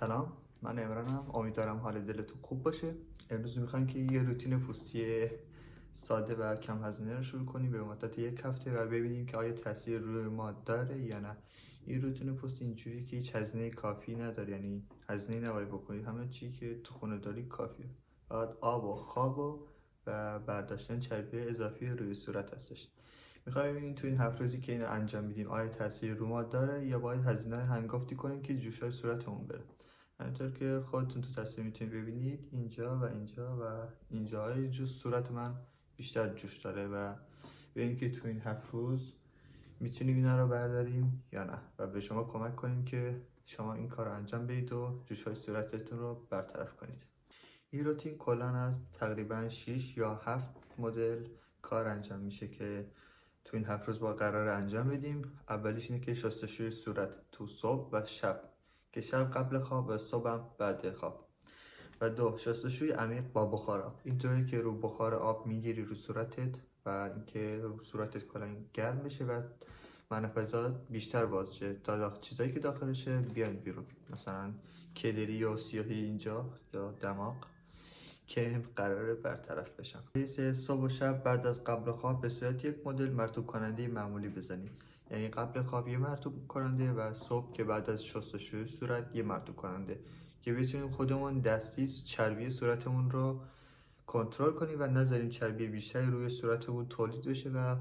سلام، من امرانم. امیدوارم حال دلتون خوب باشه. امروز میخوایم که یه روتین پوستی ساده و کم هزینه رو شروع کنیم به مدت یک هفته و ببینیم که آیا تاثیر روی ما داره یا نه. این روتین پوستی اینجوری که هیچ هزینه کافی نداره، یعنی هزینه نباید بکنید، همه چی که تو خونه داری کافیه. فقط آب و خواب و برداشتن چربی اضافی روی صورت هستش. میخوایم ببینیم تو این 7 روزی که اینو انجام میدیم آیا تاثیر رو ما داره یا باید هزینه هنگافتی کنیم که جوشای صورتمون بره. همینطور که خودتون تو تصویر میتونید ببینید اینجا و اینجا و اینجاهای جوش صورت من بیشتر جوش داره و ببینیم که تو این 7 روز میتونیم اینا رو برداریم یا نه و به شما کمک کنیم که شما این کار رو انجام بدید و جوشهای صورتتون رو برطرف کنید. این روتین کلا از تقریبا 6 یا 7 مدل کار انجام میشه که تو این 7 روز با قرار انجام بدیم. اولیش اینه که شستشوی صورت تو صبح و شب، که شب قبل خواب و صبح هم بعد خواب. و دو، شستشوی عمیق با بخار آب، اینطوری که رو بخار آب میگیری رو صورتت و اینکه رو صورتت کلا گرم بشه و منفذات بیشتر باز شه تا چیزایی که داخلشه بیان بیرون، مثلا کدری و سیاهی اینجا یا دماغ که قراره برطرف بشن. صبح و شب بعد از قبل خواب به صورت یک مدل مرطوب کننده معمولی بزنید، یعنی قبل خواب یه مرطوب کننده و صبح که بعد از شستشوی صورت یه مرطوب کننده، که بتونیم خودمون دستی چربی صورتمون رو کنترل کنیم و نذاریم چربی بیشتری روی صورتمون تولید بشه و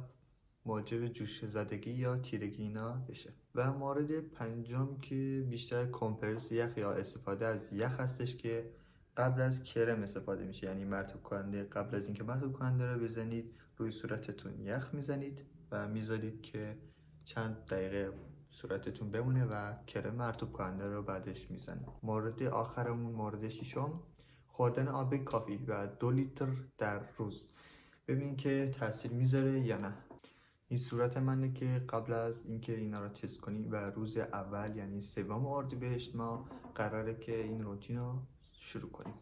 موجب جوش زدگی یا تیرگی اینا بشه. و مورد پنجم که بیشتر کمپرس یخ یا استفاده از یخ هستش که قبل از کرم استفاده میشه، یعنی مرطوب کننده قبل از اینکه مرطوب کننده رو بزنید روی صورتتون یخ میزنید و میذارید که چند دقیقه صورتتون بمونه و کرم مرطوب کننده رو بعدش میزنید. مورد آخرمون، مورد ششم، خوردن آب کافی و 2 لیتر در روز. ببین که تاثیر میذاره یا نه. این صورت منه که قبل از اینکه اینا رو تست کنیم و روز اول یعنی 3 اردیبهشت ما قراره که این روتین رو شروع کنیم.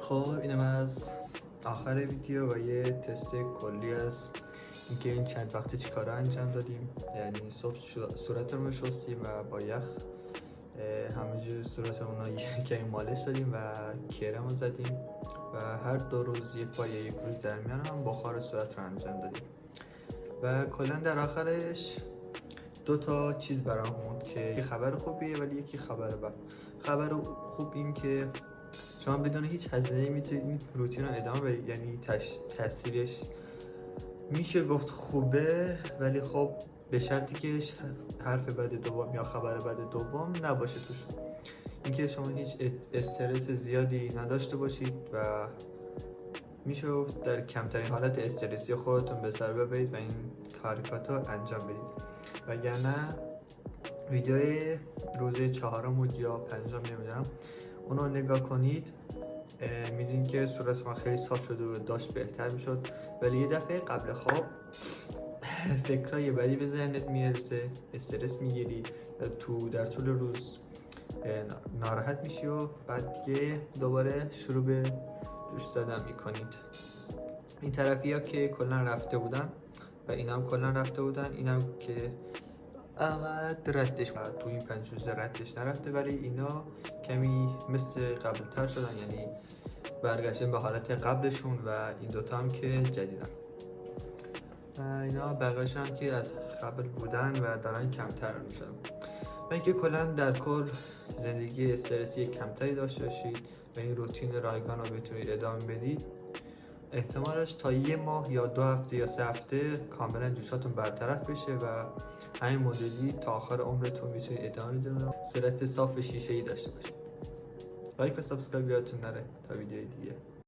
خب اینم از آخر ویدیو و یه تست کلی از اینکه این چند وقته چی کارا انجام دادیم. یعنی صبح صورت رو شستیم و با یخ همه جور صورتمون رو یه کمی مالش دادیم و کرم رو زدیم و هر 2 روز یک بار یا 1 روز در میان هم بخار صورت رو انجام دادیم و کلا در آخرش 2 تا چیز برام موند که یه خبر خوبیه ولی یکی خبر بد. خبر خوب این که شما بدون هیچ هزینه‌ای میتونید این روتین رو ادامه بدید، یعنی تاثیرش میشه گفت خوبه، ولی خب به شرطی که حرف بد دوم یا خبر بد دوم نباشه توش. اینکه شما هیچ استرس زیادی نداشته باشید و میشه گفت در کمترین حالت استرسی خودتون به سر ببرید و این حرکات رو انجام بدید. وگرنه ویدیوی روز 4 بود یا 5 نمیدونم اونو نگاه کنید، میدونید که صورت من خیلی صاف شده و داشت بهتر میشد، ولی یه دفعه قبل خواب فکرای بدی به ذهنت میرسه، استرس میگیری، در طول روز ناراحت میشی و بعد دیگه دوباره شروع به جوش زدن میکنید. این طرفی ها که کلا رفته بودن و این هم کلا رفته بودن، این هم که اول ردش تو این 5 روز ردش نرفته، ولی اینا کمی مثل قبل تر شدن، یعنی برگشتن به حالت قبلشون و این دوتا هم که جدیدن. اینا بقیش هم که از قبل بودن و دارن کمتر میشن. و اینکه کلا در کل زندگی استرسی کمتری داشته باشید و این روتین رایگان رو بتونید ادامه بدید، احتمالش تا 1 ماه یا 2 هفته یا 3 هفته کاملا جوشاتون برطرف بشه و همین مدلی تا آخر عمرتون میتونید ادامه بدید و صورت صاف شیشه‌ای داشته باشید. لایک و سابسکرایب یادتون نره تا ویدیوی دیگه.